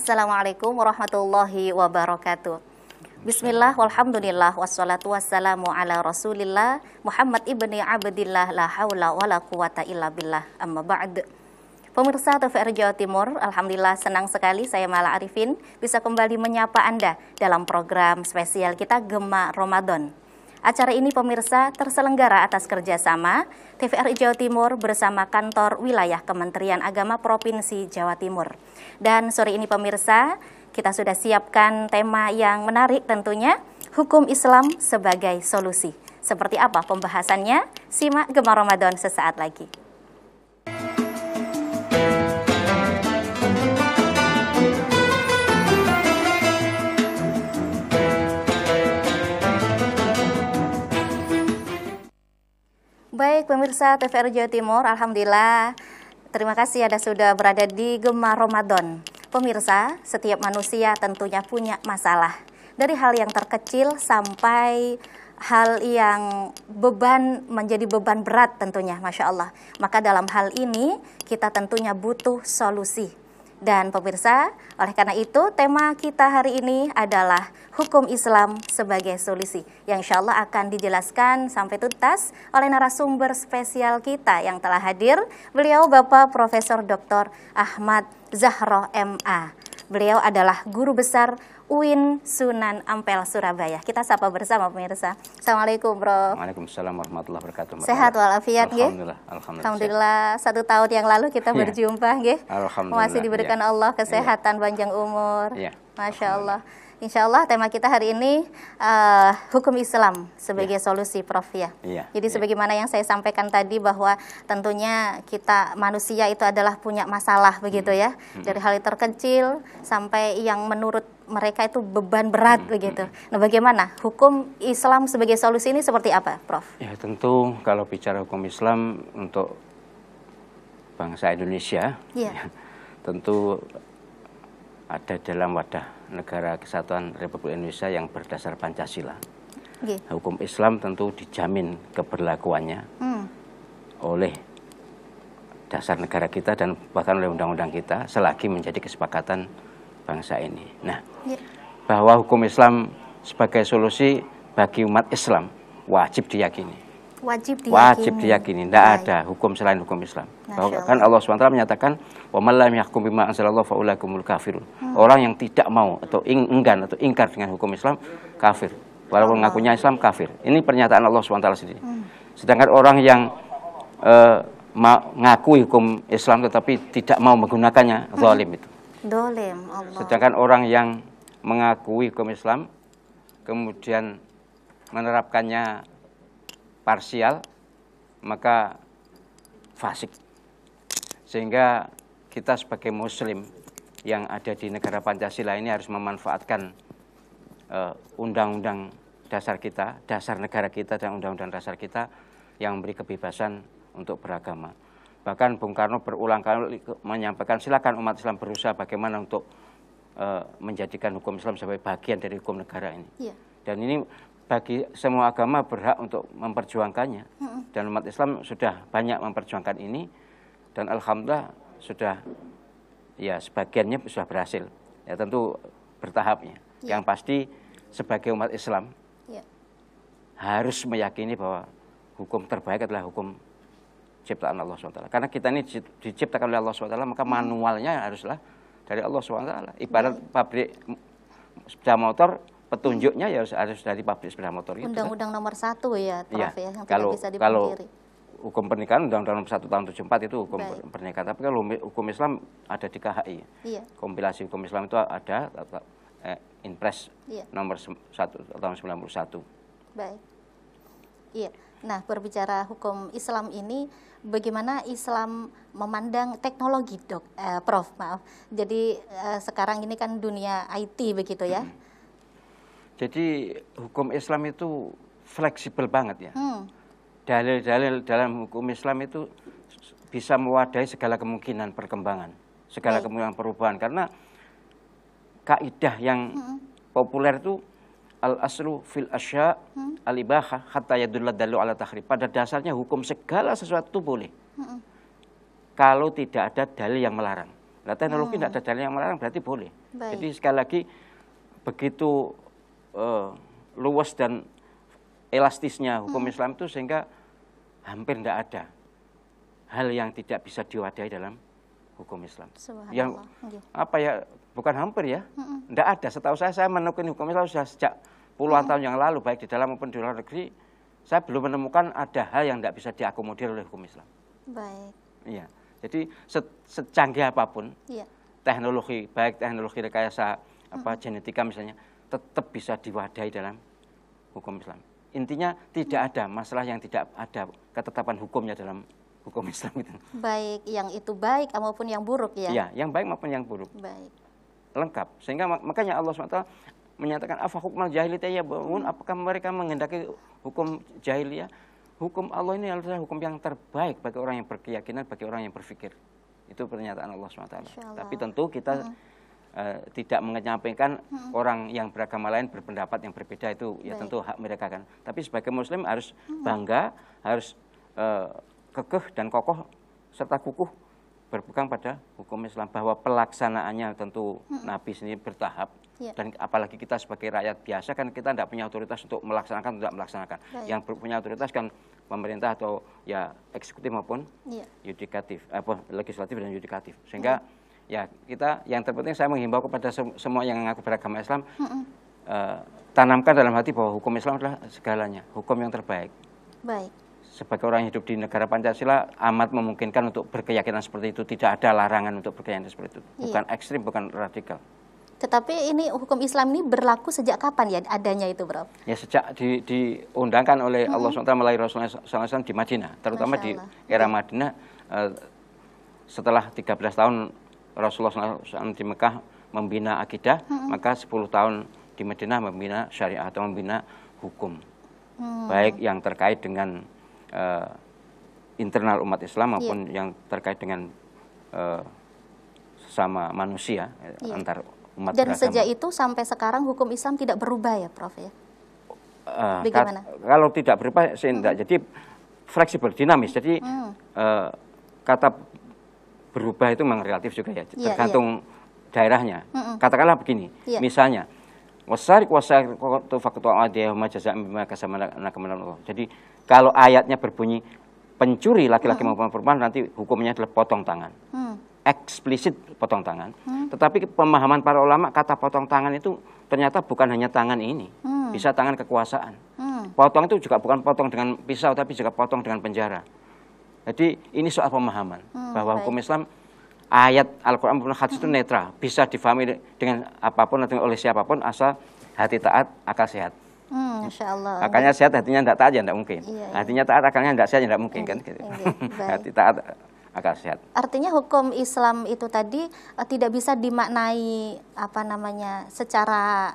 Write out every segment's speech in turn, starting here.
Assalamualaikum warahmatullahi wabarakatuh. Bismillah, walhamdulillah, wassalatu wassalamu ala rasulillah Muhammad ibni Abdillah, la hawla wa la quwata illa billah, amma ba'd. Pemirsa TVRI Jawa Timur, alhamdulillah senang sekali saya Mala Arifin bisa kembali menyapa Anda dalam program spesial kita Gema Ramadan. Acara ini pemirsa terselenggara atas kerjasama TVRI Jawa Timur bersama Kantor Wilayah Kementerian Agama Provinsi Jawa Timur. Dan sore ini pemirsa, kita sudah siapkan tema yang menarik tentunya, hukum Islam sebagai solusi. Seperti apa pembahasannya? Simak Gema Ramadan sesaat lagi. Baik pemirsa TVRI Jawa Timur, alhamdulillah terima kasih Anda sudah berada di Gema Ramadan. Pemirsa, setiap manusia tentunya punya masalah. Dari hal yang terkecil sampai hal yang menjadi beban berat tentunya, Masya Allah. Maka dalam hal ini kita tentunya butuh solusi. Dan pemirsa, oleh karena itu tema kita hari ini adalah hukum Islam sebagai solusi, yang insya Allah akan dijelaskan sampai tuntas oleh narasumber spesial kita yang telah hadir. Beliau Bapak Profesor Dr. Ahmad Zahroh MA. Beliau adalah guru besar UIN Sunan Ampel Surabaya. Kita sapa bersama pemirsa. Assalamualaikum Bro. Waalaikumsalam warahmatullahi wabarakatuh. Sehat walafiat nggih? Alhamdulillah. 1 tahun yang lalu kita berjumpa nggih. Alhamdulillah. Masih diberikan Allah kesehatan, panjang umur. Masya Allah. Insya Allah tema kita hari ini hukum Islam sebagai solusi, Prof ya. Jadi sebagaimana yang saya sampaikan tadi bahwa tentunya kita manusia itu adalah punya masalah begitu ya. Dari hal yang terkecil sampai yang menurut mereka itu beban berat begitu. Nah, bagaimana hukum Islam sebagai solusi ini seperti apa, Prof? Ya tentu kalau bicara hukum Islam untuk bangsa Indonesia, tentu ada dalam wadah Negara Kesatuan Republik Indonesia yang berdasar Pancasila. Hukum Islam tentu dijamin keberlakuannya oleh dasar negara kita dan bahkan oleh undang-undang kita selagi menjadi kesepakatan bangsa ini. Nah, bahwa hukum Islam sebagai solusi bagi umat Islam wajib diyakini. Wajib diyakini, tidak ada hukum selain hukum Islam. Bahkan Allah SWT menyatakan, wa man lam yahkum bima anzalallahu fa ulaika humul kafirun. Orang yang tidak mau atau enggan atau ingkar dengan hukum Islam kafir. Walaupun ngakunya Islam kafir. Ini pernyataan Allah SWT sendiri. Sedangkan orang yang mengakui hukum Islam tetapi tidak mau menggunakannya, zalim itu. Zalim, Allah. Sedangkan orang yang mengakui hukum Islam kemudian menerapkannya parsial, maka fasik. Sehingga kita sebagai muslim yang ada di negara Pancasila ini harus memanfaatkan undang-undang dasar kita, dasar negara kita dan undang-undang dasar kita yang memberi kebebasan untuk beragama. Bahkan Bung Karno berulang kali menyampaikan silakan umat Islam berusaha bagaimana untuk menjadikan hukum Islam sebagai bagian dari hukum negara ini. Dan ini bagi semua agama berhak untuk memperjuangkannya. Dan umat Islam sudah banyak memperjuangkan ini dan alhamdulillah sudah ya sebagiannya sudah berhasil. Ya tentu bertahapnya. Yang pasti sebagai umat Islam harus meyakini bahwa hukum terbaik adalah hukum ciptaan Allah SWT. Karena kita ini diciptakan oleh Allah SWT, maka manualnya haruslah dari Allah SWT. Ibarat pabrik sepeda motor, petunjuknya ya harus dari pabrik sepeda motor itu. Undang-undang nomor 1 ya, Prof ya, yang kalau, tidak bisa dipungkiri. Hukum pernikahan Undang-Undang nomor 1 tahun 74 itu hukum pernikahan. Tapi kalau hukum Islam ada di KHI. Kompilasi hukum Islam itu ada Inpres nomor 1 tahun 91. Baik. Nah, berbicara hukum Islam ini, bagaimana Islam memandang teknologi, Prof? Maaf. Jadi sekarang ini kan dunia IT begitu ya. Jadi hukum Islam itu fleksibel banget ya. Dalil-dalil dalam hukum Islam itu bisa mewadahi segala kemungkinan perkembangan, segala kemungkinan perubahan. Karena kaidah yang populer itu al-aslu fil asya al-ibahah hatta yadulla dalu ala tahrib. Pada dasarnya hukum segala sesuatu boleh. Kalau tidak ada dalil yang melarang. Nah, teknologi tidak ada dalil yang melarang, berarti boleh. Baik. Jadi sekali lagi begitu luas dan elastisnya hukum Islam itu sehingga hampir tidak ada hal yang tidak bisa diwadahi dalam hukum Islam. Yang apa ya, bukan hampir ya, tidak ada. Setahu saya menekuni hukum Islam sudah sejak puluhan tahun yang lalu, baik di dalam maupun di luar negeri. Saya belum menemukan ada hal yang tidak bisa diakomodir oleh hukum Islam. Baik. Iya. Jadi secanggih apapun teknologi, baik teknologi rekayasa genetika misalnya, tetap bisa diwadahi dalam hukum Islam. Intinya tidak ada masalah yang tidak ada ketetapan hukumnya dalam hukum Islam itu. Baik, yang itu baik maupun yang buruk ya? Iya, yang baik maupun yang buruk. Baik. Lengkap. Sehingga makanya Allah SWT menyatakan afa hukmal jahiliyah yabghun, apakah mereka menghendaki hukum jahiliyah? Hukum Allah ini adalah hukum yang terbaik bagi orang yang berkeyakinan, bagi orang yang berpikir. Itu pernyataan Allah SWT. Tapi tentu kita tidak menyampaikan orang yang beragama lain berpendapat yang berbeda, itu ya tentu hak mereka kan. Tapi sebagai muslim harus bangga, harus kekeh dan kokoh serta kukuh berpegang pada hukum Islam, bahwa pelaksanaannya tentu Nabi sendiri bertahap. Dan apalagi kita sebagai rakyat biasa kan kita tidak punya otoritas untuk melaksanakan atau tidak melaksanakan. Yang punya otoritas kan pemerintah atau ya eksekutif maupun yudikatif, legislatif dan yudikatif. Sehingga ya kita yang terpenting saya menghimbau kepada semua yang mengaku beragama Islam, tanamkan dalam hati bahwa hukum Islam adalah segalanya, hukum yang terbaik. Baik. Sebagai orang yang hidup di negara Pancasila amat memungkinkan untuk berkeyakinan seperti itu, tidak ada larangan untuk berkeyakinan seperti itu, bukan ekstrim, bukan radikal. Tetapi ini hukum Islam ini berlaku sejak kapan ya adanya itu, Prof? Ya sejak diundangkan oleh Allah SWT melalui Rasulullah SAW di Madinah, terutama di era Madinah. Setelah 13 tahun Rasulullah SAW di Mekah membina akidah, maka 10 tahun di Madinah membina syariah atau membina hukum, baik yang terkait dengan internal umat Islam maupun yang terkait dengan sesama manusia antar umat dan beragama. Sejak itu sampai sekarang hukum Islam tidak berubah ya, Prof ya? Bagaimana? Kalau tidak berubah, jadi fleksibel, dinamis. Jadi kata berubah itu memang relatif juga ya, tergantung daerahnya. Katakanlah begini, misalnya wasarik faqtu adiyahuma jazaa'an bima kasabna. Jadi kalau ayatnya berbunyi pencuri laki-laki maupun perempuan, nanti hukumnya adalah potong tangan. Eksplisit potong tangan. Tetapi pemahaman para ulama, kata potong tangan itu ternyata bukan hanya tangan ini, bisa tangan kekuasaan. Potong itu juga bukan potong dengan pisau, tapi juga potong dengan penjara. Jadi ini soal pemahaman bahwa hukum Islam, ayat Al-Quran maupun hadis itu netral, bisa difahami dengan apapun atau oleh siapapun asal hati taat, akal sehat. Masya Allah. Akalnya sehat, hatinya tidak taat ya tidak mungkin. Hatinya taat, akalnya tidak sehat ya tidak mungkin kan. Hati taat, akal sehat. Artinya hukum Islam itu tadi tidak bisa dimaknai secara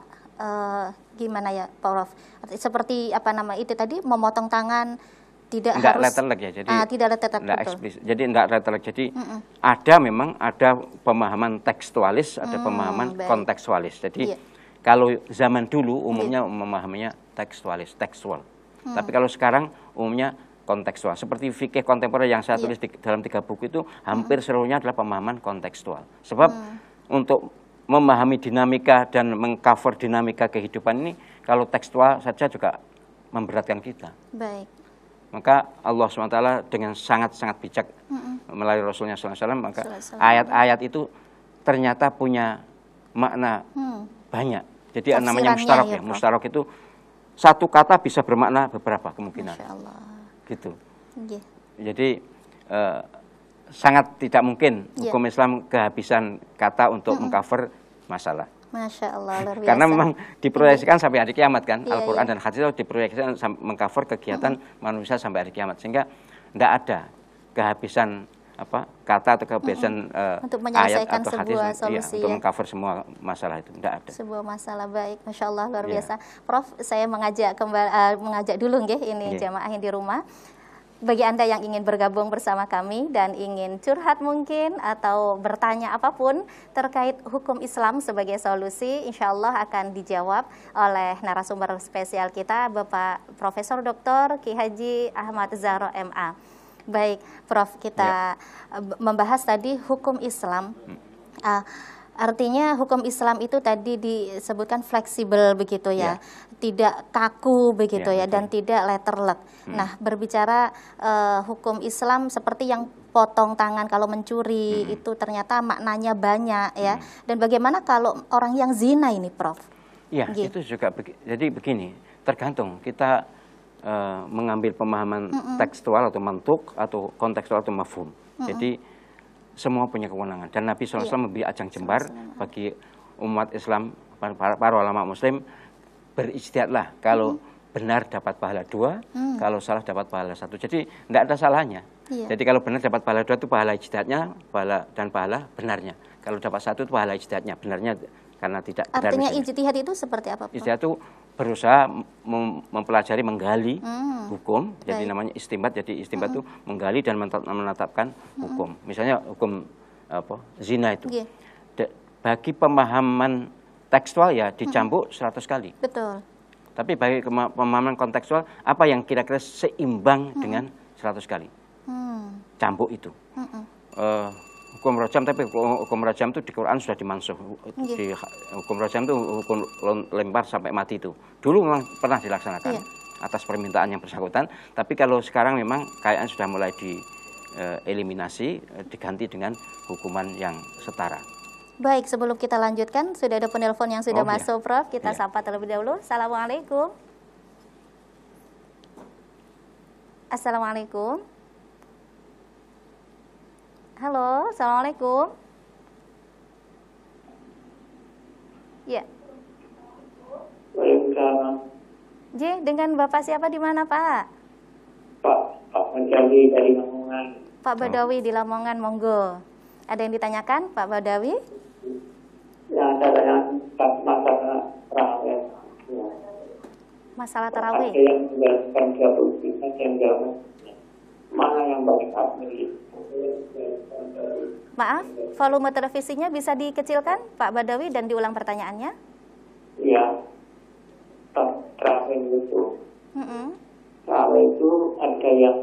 gimana ya, Prof? Seperti itu tadi memotong tangan, tidak harus letterlek ya, jadi tidak letterlek, tidak eksplisit. Jadi tidak letterlek. Jadi memang ada pemahaman tekstualis, ada pemahaman kontekstualis. Jadi kalau zaman dulu umumnya memahaminya tekstual. Tapi kalau sekarang umumnya kontekstual. Seperti fikih kontemporer yang saya tulis dalam 3 buku itu hampir seluruhnya adalah pemahaman kontekstual. Sebab untuk memahami dinamika dan mengcover dinamika kehidupan ini, kalau tekstual saja juga memberatkan kita. Baik. Maka Allah SWT dengan sangat-sangat bijak melalui Rasulnya SAW, maka ayat-ayat itu ternyata punya makna banyak. Jadi namanya mustarok ya. Mustarok itu satu kata bisa bermakna beberapa kemungkinan. Masya Allah. Gitu. Jadi sangat tidak mungkin hukum Islam kehabisan kata untuk mengcover masalah. Masya Allah, luar biasa. Karena memang diproyeksikan sampai hari kiamat kan. Al-Quran dan hadis itu diproyeksikan mengcover kegiatan manusia sampai hari kiamat, sehingga tidak ada kehabisan kata atau kehabisan untuk ayat atau hadis solusi, untuk mengcover semua masalah itu, tidak ada. Sebuah masalah, baik. Masya Allah, luar biasa. Prof, saya mengajak dulu ini jamaah yang di rumah. Bagi Anda yang ingin bergabung bersama kami dan ingin curhat mungkin atau bertanya apapun terkait hukum Islam sebagai solusi, insya Allah akan dijawab oleh narasumber spesial kita, Bapak Profesor Dr. Ki Haji Ahmad Zahro MA. Baik, Prof, kita membahas tadi hukum Islam Artinya hukum Islam itu tadi disebutkan fleksibel begitu ya, tidak kaku begitu ya, dan tidak letterlek. Nah, berbicara hukum Islam seperti yang potong tangan kalau mencuri itu ternyata maknanya banyak ya. Dan bagaimana kalau orang yang zina ini, Prof? Ya, itu juga jadi begini, tergantung kita mengambil pemahaman tekstual atau mantuk atau kontekstual atau mafhum. Jadi semua punya kewenangan, dan Nabi SAW memberi ajang jembar bagi umat Islam, para ulama muslim, berijtihadlah, kalau benar dapat pahala 2, kalau salah dapat pahala 1. Jadi tidak ada salahnya. Jadi kalau benar dapat pahala 2 itu pahala ijtihadnya, dan pahala benarnya. Kalau dapat 1 itu pahala ijtihadnya, benarnya karena tidak benar. Artinya ijtihad itu seperti apa, Prof? Ijtihad itu berusaha mempelajari, menggali hukum, jadi namanya istinbat. Jadi istinbat itu menggali dan menetapkan hukum. Misalnya hukum zina itu. Bagi pemahaman tekstual ya dicambuk 100 kali. Betul. Tapi bagi pemahaman kontekstual, apa yang kira-kira seimbang dengan 100 kali? Cambuk itu. Hukum rajam, tapi hukum rajam itu di Quran sudah dimansuh. Di hukum rajam itu hukum lempar sampai mati itu. Dulu memang pernah dilaksanakan atas permintaan yang bersangkutan, tapi kalau sekarang memang kayaknya sudah mulai dieliminasi, diganti dengan hukuman yang setara. Baik, sebelum kita lanjutkan, sudah ada penelpon yang sudah masuk, Prof. Kita sapa terlebih dahulu. Assalamualaikum. Assalamualaikum. Halo, Assalamualaikum. Ya. Waalaikumsalam. Dengan Bapak siapa di mana, Pak? Pak Badawi dari Lamongan. Pak Badawi di Lamongan, monggo. Ada yang ditanyakan, Pak Badawi? Yang saya tanyakan masalah terawih. Masalah terawih. Ada yang menjalankan 23, ada yang menjalankan mana yang baik ini? Maaf, volume televisinya bisa dikecilkan, Pak Badawi, dan diulang pertanyaannya? Iya. Terawih itu. Terawih itu ada yang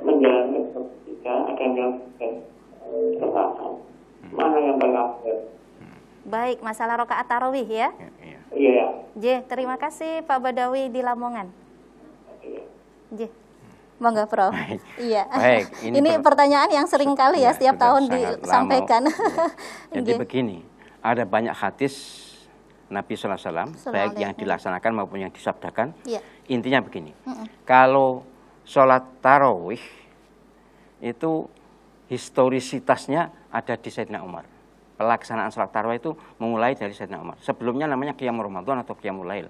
menjalankan 23, ada yang menjalankan mana yang baik? Baik, masalah rakaat tarawih ya? Iya. Terima kasih Pak Badawi di Lamongan. Monggo, Prof. Iya. Baik, ini pertanyaan yang sering kali ya setiap tahun disampaikan. Jadi begini, ada banyak hadis Nabi SAW, baik yang dilaksanakan maupun yang disabdakan. Intinya begini, kalau sholat tarawih itu historisitasnya ada di Sayyidina Umar. Pelaksanaan sholat tarawih itu memulai dari Sayyidina Umar. Sebelumnya namanya Qiyamul Ramadan atau Qiyamul Lail.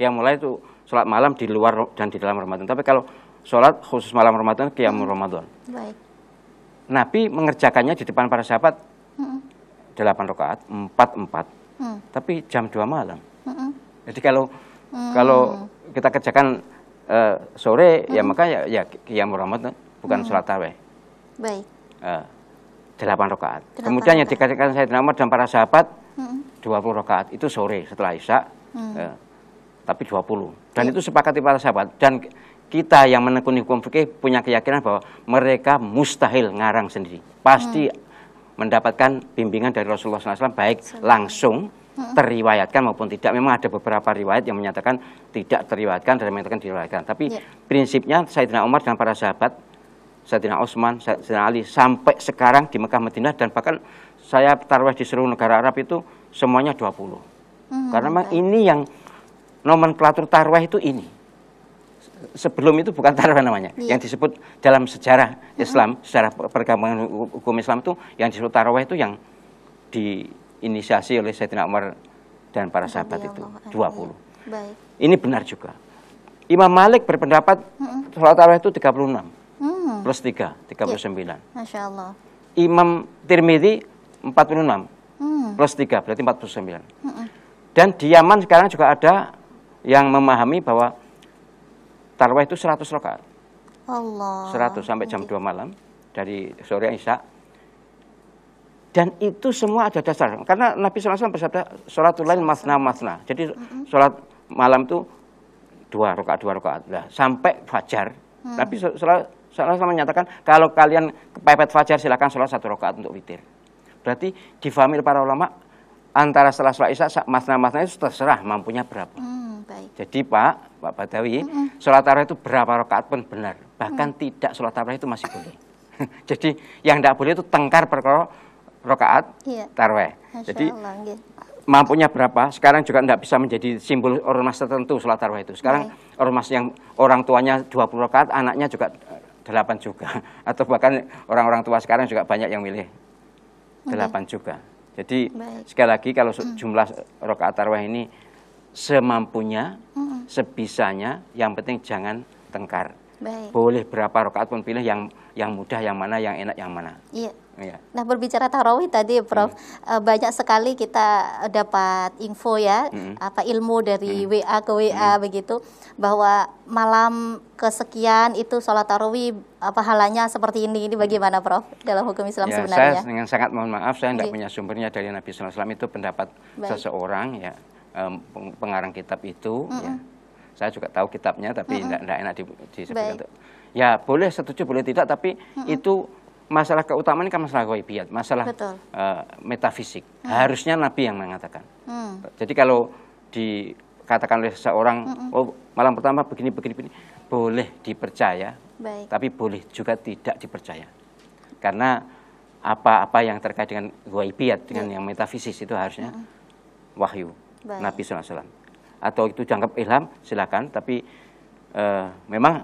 Qiyamul Lail itu sholat malam di luar dan di dalam Ramadan. Tapi kalau sholat khusus malam Ramadan, Qiyamul Ramadan. Baik. Nabi mengerjakannya di depan para sahabat 8 rakaat, 4-4, tapi jam 2 malam. Jadi kalau kita kerjakan sore, ya maka ya Qiyamul Ramadan, bukan sholat tarawih. Baik. 8 rakaat. Kemudian yang dikatakan Sayyidina Umar dan para sahabat 20 rakaat, itu sore setelah Isya, tapi 20. Dan itu sepakati para sahabat. Dan kita yang menekuni hukum fikih punya keyakinan bahwa mereka mustahil ngarang sendiri. Pasti mendapatkan bimbingan dari Rasulullah SAW, baik langsung teriwayatkan maupun tidak. Memang ada beberapa riwayat yang menyatakan tidak teriwayatkan dan menyatakan diriwayatkan. Tapi prinsipnya Sayyidina Umar dan para sahabat, Sayyidina Utsman, Sayyidina Ali, sampai sekarang di Mekah Madinah, dan bahkan saya tarawih di seluruh negara Arab itu semuanya 20. Karena memang ini yang nomenklatur tarawih itu ini. Sebelum itu bukan tarawih namanya. Yang disebut dalam sejarah Islam, sejarah perkembangan hukum Islam itu yang disebut tarawih itu yang diinisiasi oleh Sayyidina Umar dan para sahabat itu 20. Baik. Ini benar juga. Imam Malik berpendapat sholat tarawih itu 36 plus 3, 39. Masya Allah. Imam Tirmidzi 46 plus 3, berarti 49. Dan di Yaman sekarang juga ada yang memahami bahwa tarawih itu 100 rakaat. Allah. 100 sampai jam 2 malam, dari sore Isya. Dan itu semua ada dasar. Karena Nabi SAW bersabda, sholatul lail masna. Jadi sholat malam itu 2 rakaat. Nah, sampai fajar. Nabi SAW menyatakan, kalau kalian kepepet fajar, silakan sholat 1 rakaat untuk witir. Berarti difahami para ulama antara setelah sholat isya masna-masna itu terserah mampunya berapa. Baik. Jadi Pak Badawi, sholat tarawih itu berapa rakaat pun benar. Bahkan tidak sholat tarawih itu masih boleh. Jadi yang tidak boleh itu tengkar per rakaat tarawih. Jadi mampunya berapa, sekarang juga tidak bisa menjadi simbol ormas tertentu sholat tarawih itu. Sekarang ormas yang orang tuanya 20 rakaat, anaknya juga 8 juga. Atau bahkan orang-orang tua sekarang juga banyak yang milih 8 juga. Jadi sekali lagi kalau jumlah rakaat tarawih ini semampunya, sebisanya, yang penting jangan tengkar. Boleh berapa rakaat pun pilih yang mudah, yang mana, yang enak, yang mana. Iya. Nah, berbicara tarawih tadi, Prof, banyak sekali kita dapat info ya, ilmu dari WA ke WA begitu, bahwa malam kesekian itu sholat tarawih pahalanya seperti ini. Ini bagaimana, Prof, dalam hukum Islam sebenarnya? Saya dengan sangat mohon maaf, saya tidak punya sumbernya dari Nabi SAW, itu pendapat seseorang ya, pengarang kitab itu. Ya. Saya juga tahu kitabnya, tapi tidak enak disebutkan. Ya boleh setuju, boleh tidak, tapi itu masalah keutamaan kan masalah ghaibiyat, masalah metafisik. Harusnya Nabi yang mengatakan. Jadi kalau dikatakan oleh seseorang, oh malam pertama begini, boleh dipercaya, tapi boleh juga tidak dipercaya. Karena apa-apa yang terkait dengan ghaibiyat, dengan yang metafisik itu harusnya wahyu Nabi SAW. Atau itu dianggap ilham, silakan. Tapi memang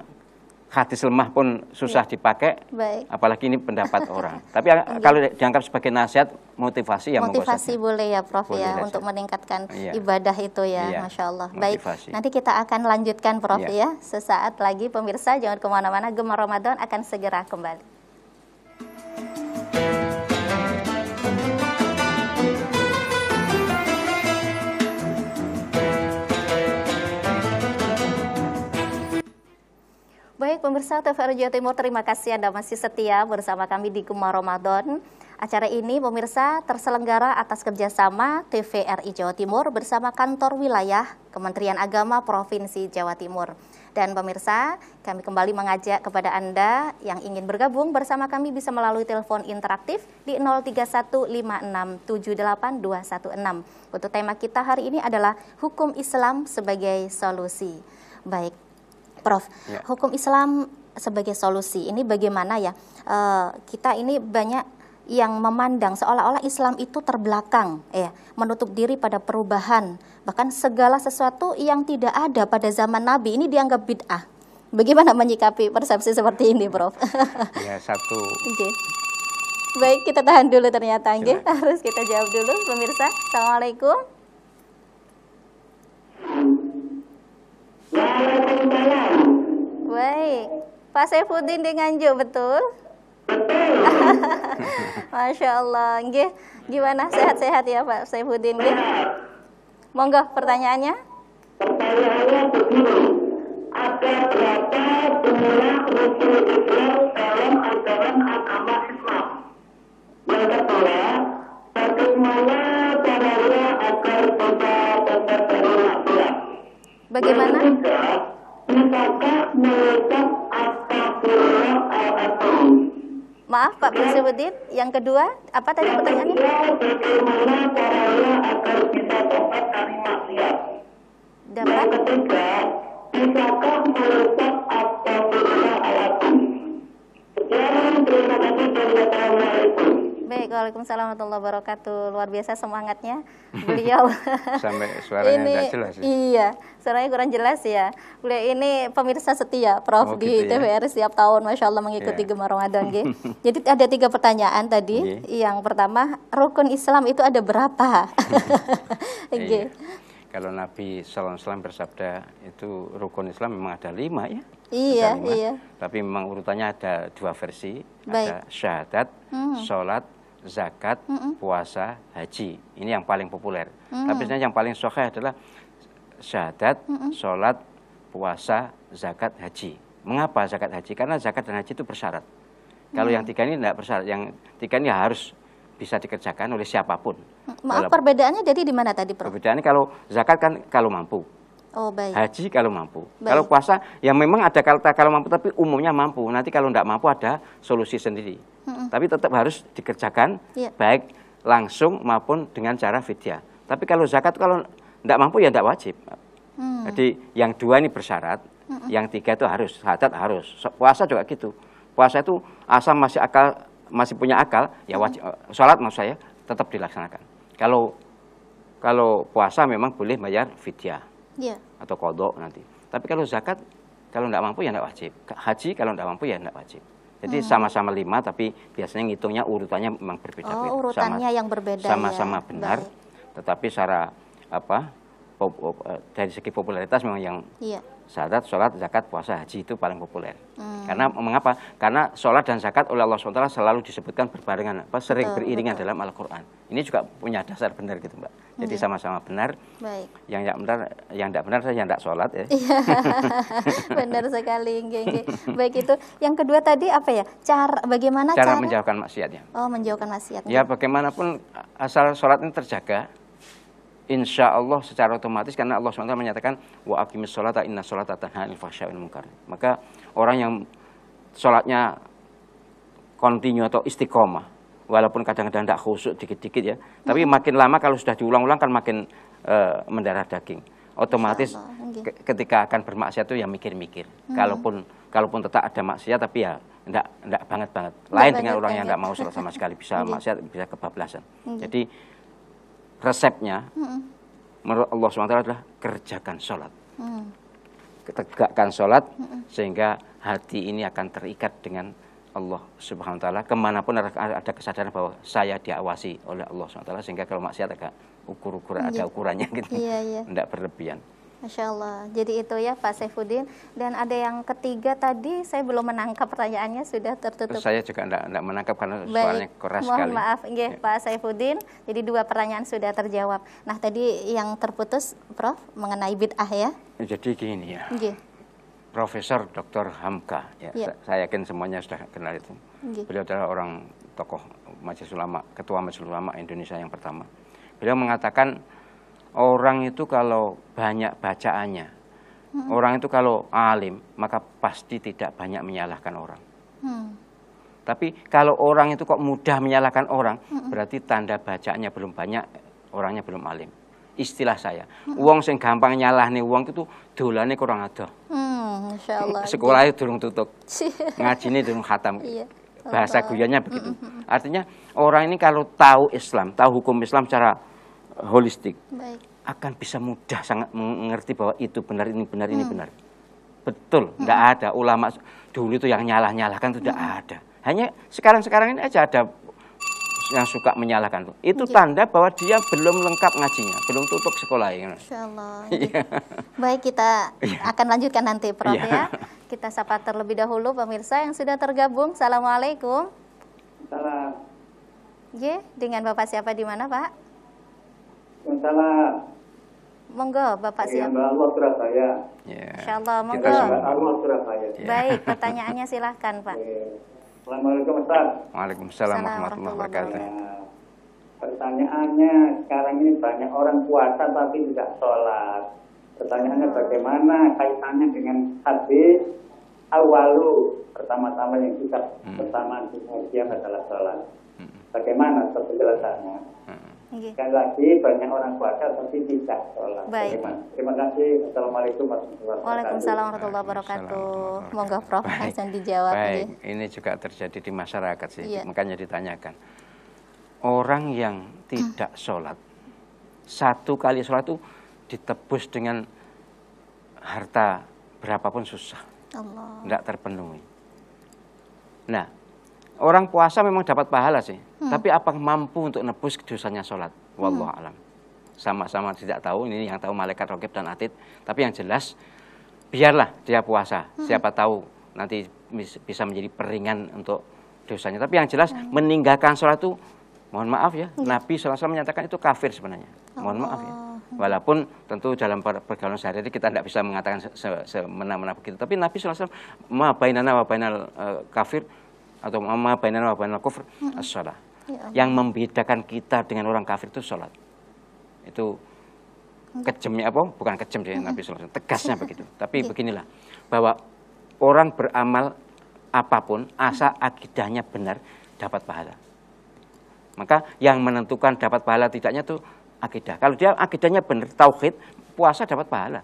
hadis lemah pun susah dipakai, apalagi ini pendapat orang. Tapi kalau dianggap sebagai nasihat, motivasi ya motivasi boleh ya Prof boleh ya untuk meningkatkan ibadah itu ya, Masya Allah. Motivasi. Baik, nanti kita akan lanjutkan Prof ya sesaat lagi. Pemirsa jangan kemana-mana, Gemar Ramadan akan segera kembali. Baik pemirsa TVRI Jawa Timur, terima kasih Anda masih setia bersama kami di Gemar Ramadan. Acara ini pemirsa terselenggara atas kerjasama TVRI Jawa Timur bersama Kantor Wilayah Kementerian Agama Provinsi Jawa Timur. Dan pemirsa, kami kembali mengajak kepada Anda yang ingin bergabung bersama kami bisa melalui telepon interaktif di 0315678216. Untuk tema kita hari ini adalah Hukum Islam sebagai Solusi. Baik. Prof, hukum Islam sebagai solusi ini bagaimana ya? Kita ini banyak yang memandang seolah-olah Islam itu terbelakang, menutup diri pada perubahan, bahkan segala sesuatu yang tidak ada pada zaman Nabi ini dianggap bid'ah. Bagaimana menyikapi persepsi seperti ini, Prof? Ya satu. Baik, kita tahan dulu ternyata, harus kita jawab dulu, pemirsa. Assalamualaikum. Baik, Pak Saifuddin di Nganjuk, betul? Masya Allah, gimana sehat-sehat ya Pak Saifuddin? Monggo pertanyaannya. Pertanyaannya begini, ada berapa jumlah rukun Islam dalam ajaran agama Islam? Yang kedua, bagaimana caranya agar bisa tetap bermaksiat? Bagaimana? Maaf Pak Saifuddin, yang kedua apa tadi pertanyaannya? Bagaimana caranya agar bisa dapat dari maksiat? Dapat? Yang ketiga, bisakah merusak astagfirullah aladzim? Sekian, terima kasih dan wassalamualaikum. Baik, waalaikumsalam warahmatullahi wabarakatuh. Luar biasa semangatnya beliau. Sampai suaranya nggak jelas ya? Iya, suaranya kurang jelas ya. Beliau ini pemirsa setia Prof di TVRI setiap tahun, Masya Allah mengikuti Gemar Ramadan. Jadi ada 3 pertanyaan tadi. Yang pertama, rukun Islam itu ada berapa? Kalau Nabi SAW bersabda itu rukun Islam memang ada 5 ya. Iya. Tapi memang urutannya ada 2 versi. Ada syahadat, sholat, zakat, puasa, haji. Ini yang paling populer. Tapi sebenarnya yang paling sahih adalah syahadat, sholat, puasa, zakat, haji. Mengapa zakat haji? Karena zakat dan haji itu bersyarat. Kalau yang 3 ini tidak bersyarat. Yang 3 ini harus bisa dikerjakan oleh siapapun. Maaf, perbedaannya jadi di mana tadi, Prof? Perbedaannya kalau zakat kan kalau mampu. Oh, baik. Haji kalau mampu. Kalau puasa ya memang ada kalau mampu, tapi umumnya mampu. Nanti kalau tidak mampu ada solusi sendiri. Tapi tetap harus dikerjakan baik langsung maupun dengan cara fidyah. Tapi kalau zakat kalau tidak mampu ya tidak wajib. Jadi yang 2 ini bersyarat, yang 3 itu harus, syahadat harus. Puasa juga gitu. Puasa itu asal masih punya akal, ya wajib. Sholat maksud saya tetap dilaksanakan. Kalau puasa memang boleh bayar fidyah atau qadha nanti. Tapi kalau zakat kalau tidak mampu ya tidak wajib. Haji kalau tidak mampu ya tidak wajib. Jadi sama-sama 5 tapi biasanya ngitungnya urutannya memang berbeda. Urutannya yang berbeda. Sama-sama benar. Baik. Tetapi secara dari segi popularitas memang yang syahadat, sholat, zakat, puasa, haji itu paling populer. Karena mengapa? Karena sholat dan zakat oleh Allah SWT selalu disebutkan berbarengan, sering beriringan dalam Al-Quran. Ini juga punya dasar benar gitu, Mbak. Jadi sama-sama benar. Baik. Yang tidak benar saya tidak sholat ya. Benar sekali. Baik, itu. Yang kedua tadi apa ya? Bagaimana cara menjauhkan maksiatnya? Oh, menjauhkan maksiatnya. Ya bagaimanapun asal sholat ini terjaga, insya Allah secara otomatis, karena Allah SWT menyatakan wa aqimis sholata inna sholata tanha 'anil fahsya'i wal munkar. Maka orang yang sholatnya kontinu atau istiqomah, walaupun kadang-kadang tidak khusyuk dikit-dikit ya, tapi makin lama kalau sudah diulang-ulang kan makin mendarah daging. Otomatis ketika akan bermaksiat itu ya mikir-mikir. Kalaupun tetap ada maksiat tapi ya enggak banget-banget. Lain dengan orang yang enggak mau sholat sama sekali, bisa maksiat, bisa kebablasan. Jadi resepnya menurut Allah SWT adalah kerjakan sholat, tegakkan sholat sehingga hati ini akan terikat dengan Allah Subhanahu Wa Taala. Kemanapun ada kesadaran bahwa saya diawasi oleh Allah SWT, sehingga kalau maksiat agak ada ukurannya gitu, tidak berlebihan. Masya Allah. Jadi itu ya Pak Saifuddin. Dan ada yang ketiga tadi saya belum menangkap pertanyaannya, sudah tertutup. Saya juga tidak menangkap karena suaranya keras sekali. Mohon maaf Pak Saifuddin. Jadi 2 pertanyaan sudah terjawab. Nah tadi yang terputus Prof mengenai bid'ah ya. Jadi gini ya. Profesor Dr. Hamka ya, saya yakin semuanya sudah kenal itu. Beliau adalah orang tokoh Majelis Ulama, Ketua Majelis Ulama Indonesia yang pertama. Beliau mengatakan orang itu kalau banyak bacaannya, orang itu kalau alim, maka pasti tidak banyak menyalahkan orang. Tapi kalau orang itu kok mudah menyalahkan orang, berarti tanda bacaannya belum banyak, orangnya belum alim. Istilah saya, wong sing gampang nyalahne wong itu dolane kurang ada. Sekolahnya durung tutup, ngajine durung khatam. Bahasa guyonnya begitu. Artinya orang ini kalau tahu Islam, tahu hukum Islam secara holistik, akan bisa mudah sangat mengerti bahwa itu benar, ini benar, ini benar. Betul, tidak ada ulama dulu itu yang nyalah-nyalahkan itu tidak ada. Hanya sekarang ini aja ada yang suka menyalahkan. Itu tanda bahwa dia belum lengkap ngajinya, belum tutup sekolahnya. Insyaallah. Baik, kita akan lanjutkan nanti Prof ya. Kita sapa terlebih dahulu pemirsa yang sudah tergabung. Assalamualaikum. Salam. Dengan Bapak siapa di mana Pak? Salam. Monggo Bapak siapa? Allah Surabaya. Insyaallah monggo. Allah Surabaya. Baik, pertanyaannya silahkan Pak. Assalamualaikum Ustaz. Waalaikumsalam warahmatullahi wabarakatuh. Pertanyaannya sekarang ini banyak orang puasa tapi tidak sholat. Pertanyaannya bagaimana kaitannya dengan hadis awalu, pertama-tama yang kita pertama dia adalah sholat. Bagaimana penjelasannya? Sekali lagi banyak orang puasa tapi tidak sholat. Baik. Terima kasih. Assalamualaikum warahmatullahi wabarakatuh. Waalaikumsalam warahmatullahi wabarakatuh. Monggo Prof langsung dijawab. Baik, ini juga terjadi di masyarakat sih, makanya ditanyakan. Orang yang tidak sholat, satu kali sholat itu ditebus dengan harta berapapun susah, tidak terpenuhi. Nah, orang puasa memang dapat pahala sih, tapi apakah mampu untuk nebus dosanya sholat? Wallahu alam. Sama-sama tidak tahu, ini yang tahu malaikat raqib dan atid. Tapi yang jelas, biarlah dia puasa. Siapa tahu nanti bisa menjadi peringan untuk dosanya. Tapi yang jelas, meninggalkan sholat itu, mohon maaf ya, Nabi SAW menyatakan itu kafir sebenarnya. Mohon maaf ya. Walaupun tentu dalam pergaulan sehari-hari kita tidak bisa mengatakan semena-mena begitu. Tapi Nabi SAW, ma bainana wa bainal kafir, atau ma bainana wa bainal kufr as-shalah. Yang membedakan kita dengan orang kafir itu sholat. Itu kejamnya apa? Bukan kejam sih Nabi SAW, tegasnya begitu. Tapi beginilah, bahwa orang beramal apapun asal akidahnya benar dapat pahala. Maka yang menentukan dapat pahala tidaknya itu akidah. Kalau dia akidahnya benar, tauhid, puasa dapat pahala.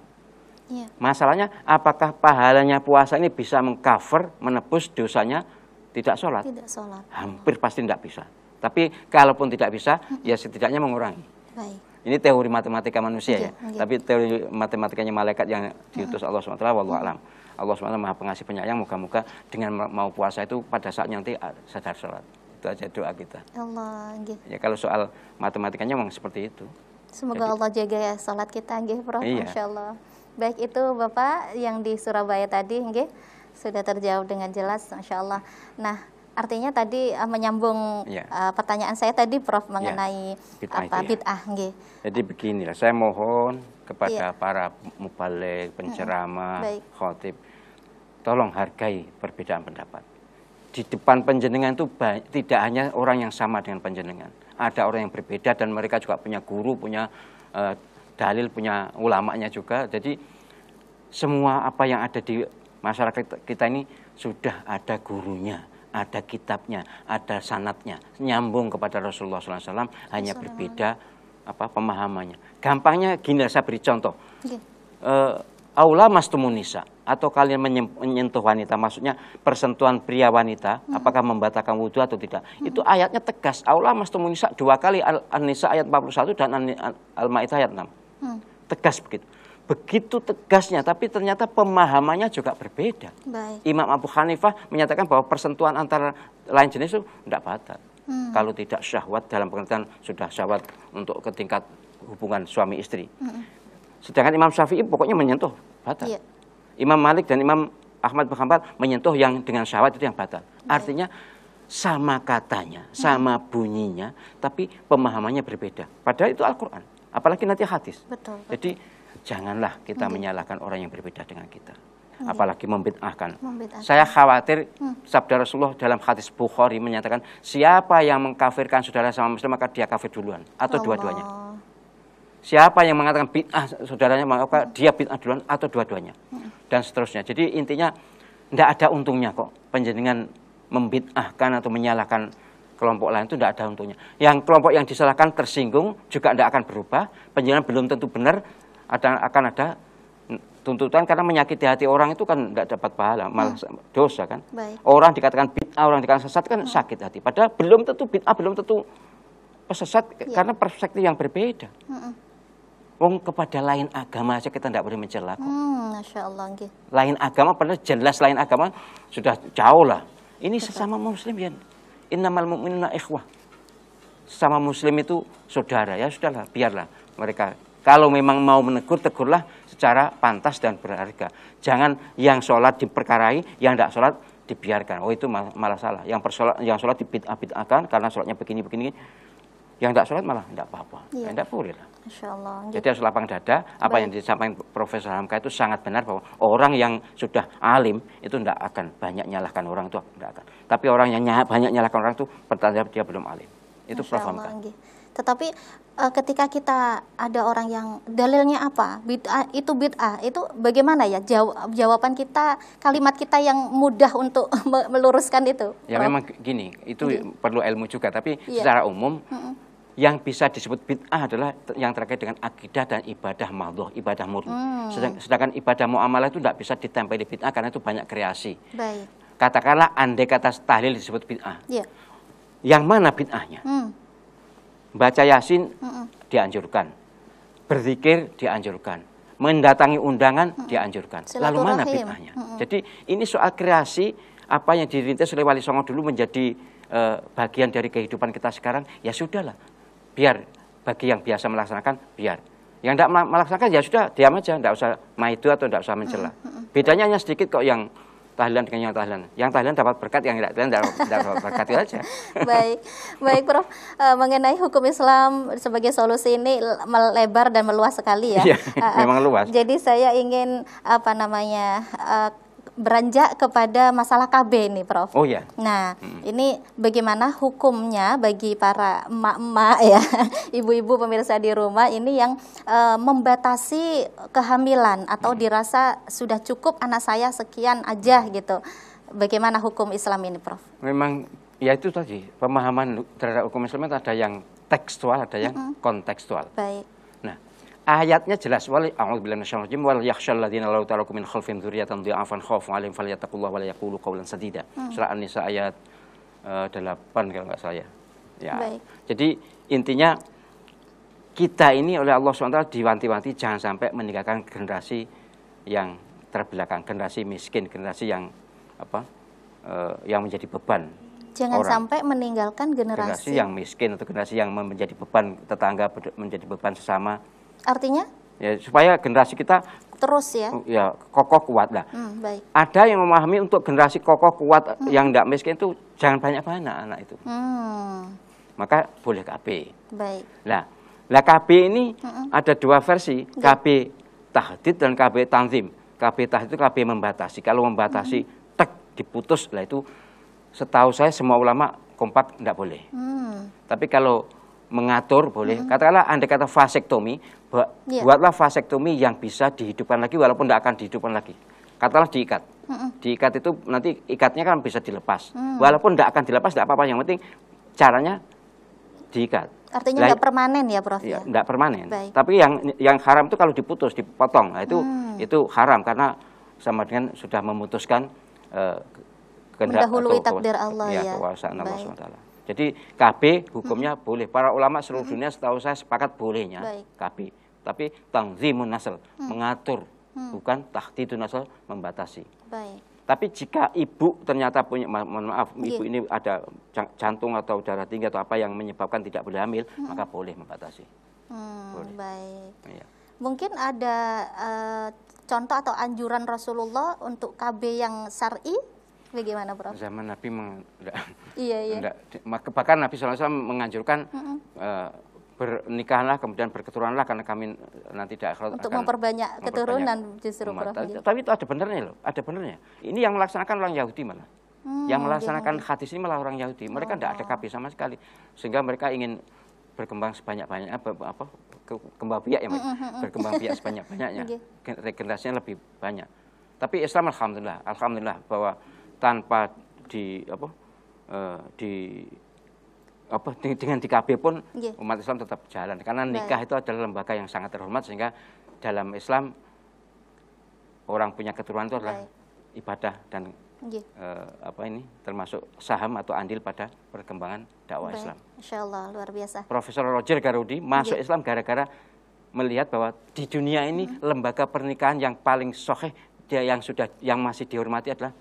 Iya. Masalahnya apakah pahalanya puasa ini bisa mengcover, menebus dosanya tidak sholat? Tidak sholat. Hampir pasti tidak bisa. Tapi kalaupun tidak bisa, ya setidaknya mengurangi. Baik. Ini teori matematika manusia ya. Iya. Tapi teori matematikanya malaikat yang diutus Allah SWT, wallahu alam. Allah SWT maha pengasih penyayang, moga-moga dengan mau puasa itu pada saatnya nanti sadar sholat. Itu aja doa kita. Allah, nggih. Ya kalau soal matematikanya memang seperti itu. Semoga Allah jaga ya salat kita, nggih, Prof. Iya. Masya Allah. Baik, itu Bapak yang di Surabaya tadi, nggih, sudah terjawab dengan jelas, Masya Allah. Nah, artinya tadi menyambung pertanyaan saya tadi, Prof, mengenai bid'ah, nggih. Jadi beginilah, saya mohon kepada para mubaligh, penceramah, khotib, tolong hargai perbedaan pendapat. Di depan panjenengan itu tidak hanya orang yang sama dengan panjenengan. Ada orang yang berbeda dan mereka juga punya guru, punya dalil, punya ulamanya juga. Jadi semua apa yang ada di masyarakat kita ini sudah ada gurunya, ada kitabnya, ada sanadnya, nyambung kepada Rasulullah SAW, hanya berbeda pemahamannya. Gampangnya gini, saya beri contoh. Aula mastumun nisa, atau kalian menyentuh wanita, maksudnya persentuhan pria wanita, apakah membatalkan wudhu atau tidak. Itu ayatnya tegas. Aula mastumun nisa 2 kali, An-Nisa ayat 41 dan Al-Maidah ayat 6. Tegas begitu. Begitu tegasnya, tapi ternyata pemahamannya juga berbeda. Baik. Imam Abu Hanifah menyatakan bahwa persentuhan antara lain jenis itu tidak batal. Kalau tidak syahwat, dalam pengertian sudah syahwat untuk ke tingkat hubungan suami istri. Sedangkan Imam Syafi'i pokoknya menyentuh batal. Iya. Imam Malik dan Imam Ahmad bin Hanbal menyentuh yang dengan syahwat itu yang batal. Artinya sama katanya, sama bunyinya, tapi pemahamannya berbeda. Padahal itu Al-Quran, apalagi nanti hadis. Betul. Jadi janganlah kita menyalahkan orang yang berbeda dengan kita. Apalagi membid'ahkan. Saya khawatir sabda Rasulullah dalam hadis Bukhari menyatakan, siapa yang mengkafirkan saudara sama muslim maka dia kafir duluan atau dua-duanya. Siapa yang mengatakan bid'ah saudaranya maka dia bid'ah duluan atau dua-duanya. Dan seterusnya. Jadi intinya tidak ada untungnya kok panjenengan membid'ahkan atau menyalahkan kelompok lain, itu tidak ada untungnya. Yang kelompok yang disalahkan tersinggung juga tidak akan berubah. Panjenengan belum tentu benar, akan ada tuntutan karena menyakiti hati orang itu kan tidak dapat pahala, malah dosa kan. Baik. Orang dikatakan bid'ah, orang dikatakan sesat kan sakit hati. Padahal belum tentu bid'ah, belum tentu sesat karena perspektif yang berbeda. Wong kepada lain agama aja kita tidak boleh mencela kok. Masya Allah. Okay. Lain agama padahal jelas lain agama sudah jauh lah. Ini sesama muslim ya. Innamal mu'minuna ikhwah. Sesama muslim itu saudara, ya sudahlah, biarlah mereka. Kalau memang mau menegur, tegurlah secara pantas dan berharga. Jangan yang sholat diperkarai, yang tidak sholat dibiarkan. Oh itu malah salah. Yang sholat dibid'ah-bid'ahkan karena sholatnya begini-begini. Yang tidak sholat malah tidak apa-apa. Iya. Tidak boleh lah. Masya Allah. Jadi harus lapang dada. Apa yang disampaikan Profesor Hamka itu sangat benar, bahwa orang yang sudah alim itu tidak akan banyak nyalahkan orang, itu tidak akan. Tapi orang yang banyak nyalahkan orang itu pertanda dia belum alim. Itu Prof Hamka. Tetapi ketika kita ada orang yang dalilnya apa, bid'ah, itu bagaimana ya jawaban kita, kalimat kita yang mudah untuk meluruskan itu? Ya Prof? Memang gini, itu perlu ilmu juga. Tapi secara umum yang bisa disebut bid'ah adalah yang terkait dengan akidah dan ibadah madhah, ibadah murni. Sedangkan ibadah muamalah itu tidak bisa ditempeli bid'ah karena itu banyak kreasi. Baik. Katakanlah andai kata tahlil disebut bid'ah. Yang mana bid'ahnya? Baca Yasin dianjurkan, berzikir dianjurkan, mendatangi undangan dianjurkan. Lalu mana bid'ahnya? Jadi ini soal kreasi, apa yang dirintis oleh Wali Songo dulu menjadi bagian dari kehidupan kita sekarang, ya sudahlah. Biar bagi yang biasa melaksanakan, biar. Yang tidak melaksanakan ya sudah, diam aja, tidak usah maidu atau tidak usah mencela. Bedanya hanya sedikit kok yang tahlilan dengan yang tahlilan. Yang tahlilan dapat berkat, yang tidak tahlilan tidak dapat berkat, itu aja. Baik Prof. Mengenai hukum Islam sebagai solusi ini melebar dan meluas sekali ya. Memang luas. Jadi saya ingin beranjak kepada masalah KB nih Prof. Oh ya. Nah, ini bagaimana hukumnya bagi para emak-emak ya, ibu-ibu pemirsa di rumah ini yang membatasi kehamilan atau dirasa sudah cukup anak saya sekian aja gitu. Bagaimana hukum Islam ini Prof? Memang Ya itu tadi, pemahaman terhadap hukum Islam itu ada yang tekstual, ada yang kontekstual. Baik. Nah, ayatnya jelas, wal a'udzubillahi minasyaitonir rajim wal yakhshal ladzina law taraku min khalfihim dzurriyyatan dha'afan khafu 'alaihim falyattaqullaha wa la yaqulu qawlan sadida. Surah An-Nisa ayat 8 kalau nggak salah ya. Baik. Jadi intinya kita ini oleh Allah SWT diwanti-wanti jangan sampai meninggalkan generasi yang terbelakang, generasi miskin, generasi yang yang menjadi beban. Jangan sampai meninggalkan generasi yang miskin atau generasi yang menjadi beban tetangga, menjadi beban sesama. Artinya? Ya, supaya generasi kita terus ya kokoh kuat lah. Baik. Ada yang memahami untuk generasi kokoh kuat yang tidak miskin itu jangan banyak-banyak anak itu. Maka boleh KB. Baik. Lah KB ini ada dua versi, KB tahdid dan KB tanzim. KB tahdid itu KB membatasi. Kalau membatasi diputus, lah itu setahu saya semua ulama kompak tidak boleh. Tapi kalau mengatur boleh. Katakanlah andai kata vasektomi, buatlah vasektomi yang bisa dihidupkan lagi walaupun tidak akan dihidupkan lagi. Katakanlah diikat. Diikat itu nanti ikatnya kan bisa dilepas. Walaupun tidak akan dilepas tidak apa-apa, yang penting caranya diikat. Artinya tidak permanen ya, Prof? Ya, tidak permanen. Baik. Tapi yang haram itu kalau diputus, dipotong, nah itu haram karena sama dengan sudah memutuskan mendahului takdir Allah ya. Kekuasaan Allah SWT. Jadi KB hukumnya boleh. Para ulama seluruh dunia setahu saya sepakat bolehnya KB. Tapi tangzimun nasl, mengatur, bukan tahdidun nasl, membatasi. Baik. Tapi jika ibu ternyata punya, mohon maaf, ibu ini ada jantung atau darah tinggi atau apa yang menyebabkan tidak boleh hamil, maka boleh membatasi. Boleh. Baik. Ya. Mungkin ada contoh atau anjuran Rasulullah untuk KB yang syar'i? Bagaimana, Prof? Zaman Nabi bahkan Nabi SAW menganjurkan bernikahlah kemudian berketurunanlah karena kami nanti tidak untuk memperbanyak keturunan justru, Prof. Tapi itu ada benernya loh, ada benernya. Ini yang melaksanakan orang Yahudi malah. Yang melaksanakan hadis ini malah orang Yahudi. Mereka tidak ada KB sama sekali. Sehingga mereka ingin berkembang sebanyak-banyaknya, kembang biak ya, berkembang biak sebanyak-banyaknya. Regenerasinya lebih banyak. Tapi Islam alhamdulillah bahwa tanpa dengan di KB pun umat Islam tetap jalan karena nikah itu adalah lembaga yang sangat terhormat sehingga dalam Islam orang punya keturunan itu adalah ibadah dan termasuk saham atau andil pada perkembangan dakwah Islam. Insya Allah luar biasa. Profesor Roger Garudi masuk Islam gara-gara melihat bahwa di dunia ini lembaga pernikahan yang paling sahih yang masih dihormati adalah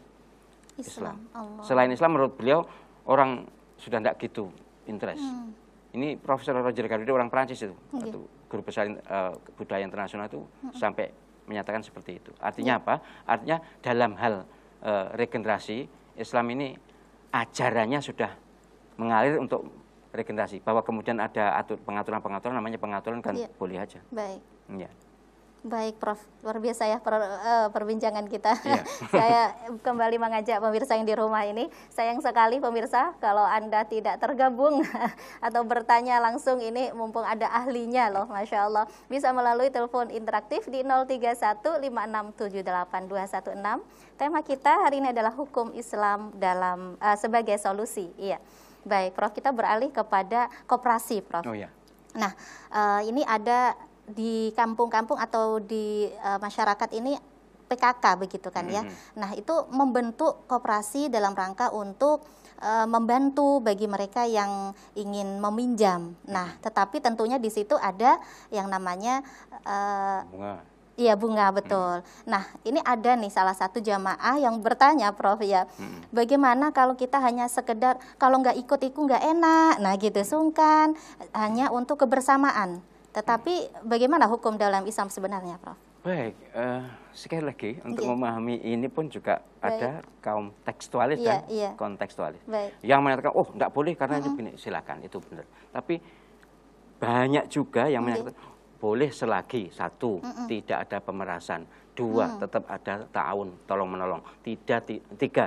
Islam. Selain Islam menurut beliau orang sudah tidak gitu interest. Ini Profesor Roger Garudi orang Prancis itu, guru besar budaya internasional itu sampai menyatakan seperti itu. Artinya apa? Artinya dalam hal regenerasi Islam ini ajarannya sudah mengalir untuk regenerasi. Bahwa kemudian ada pengaturan-pengaturan namanya pengaturan kan boleh aja. Baik. Ya. Baik, Prof. Luar biasa ya perbincangan kita. Saya kembali mengajak pemirsa yang di rumah ini. Sayang sekali pemirsa kalau Anda tidak tergabung atau bertanya langsung ini mumpung ada ahlinya loh, Masya Allah. Bisa melalui telepon interaktif di 03156782216. Tema kita hari ini adalah hukum Islam dalam sebagai solusi. Iya. Baik, Prof. Kita beralih kepada koperasi, Prof. Oh ya. Nah, ini ada di kampung-kampung atau di masyarakat ini PKK begitu kan ya. Nah, itu membentuk koperasi dalam rangka untuk membantu bagi mereka yang ingin meminjam. Nah, tetapi tentunya di situ ada yang namanya bunga. Iya, bunga, betul. Nah, ini ada nih salah satu jamaah yang bertanya, Prof, ya, bagaimana kalau kita hanya sekedar, kalau nggak ikut-ikut nggak enak, nah gitu, sungkan, hanya untuk kebersamaan. Tetapi bagaimana hukum dalam Islam sebenarnya, Prof? Baik, sekali lagi untuk memahami ini pun juga ada kaum tekstualis dan kontekstualis. Yang menyatakan, oh tidak boleh karena ini begini, silakan, itu benar. Tapi banyak juga yang menyatakan, boleh selagi satu, tidak ada pemerasan, dua, tetap ada ta'awun, tolong-menolong, tiga,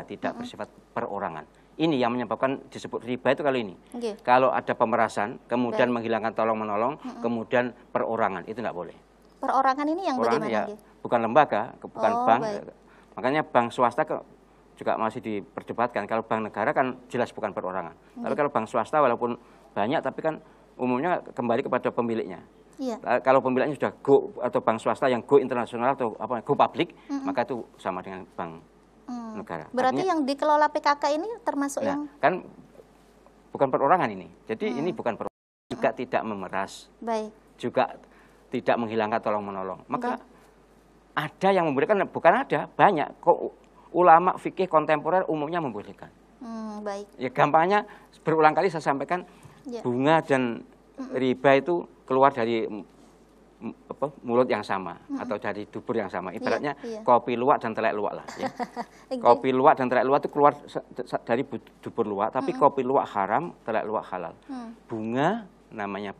tidak bersifat perorangan. Ini yang menyebabkan disebut riba itu kali ini. Kalau ada pemerasan, kemudian menghilangkan tolong-menolong, kemudian perorangan, itu tidak boleh. Perorangan ini yang bagaimana? Bukan lembaga, bukan bank. Makanya bank swasta juga masih diperdebatkan. Kalau bank negara kan jelas bukan perorangan. Tapi kalau bank swasta walaupun banyak tapi kan umumnya kembali kepada pemiliknya. Iya. Kalau pemiliknya sudah go atau bank swasta yang go internasional atau apa go public, maka itu sama dengan bank negara. Berarti artinya, yang dikelola PKK ini termasuk yang kan bukan perorangan ini. Jadi ini bukan perorangan, juga tidak memeras. Baik. Juga tidak menghilangkan tolong-menolong. Maka ada yang membolehkan, bukan ada, banyak kok. Ulama fikih kontemporer umumnya membolehkan. Baik. Ya gampangnya berulang kali saya sampaikan bunga dan riba itu keluar dari mulut yang sama atau dari dubur yang sama. Ibaratnya kopi luwak dan telek luwak lah. Ya. Kopi luwak dan telek luwak itu keluar dari dubur luwak, tapi kopi luwak haram, telek luwak halal. Bunga namanya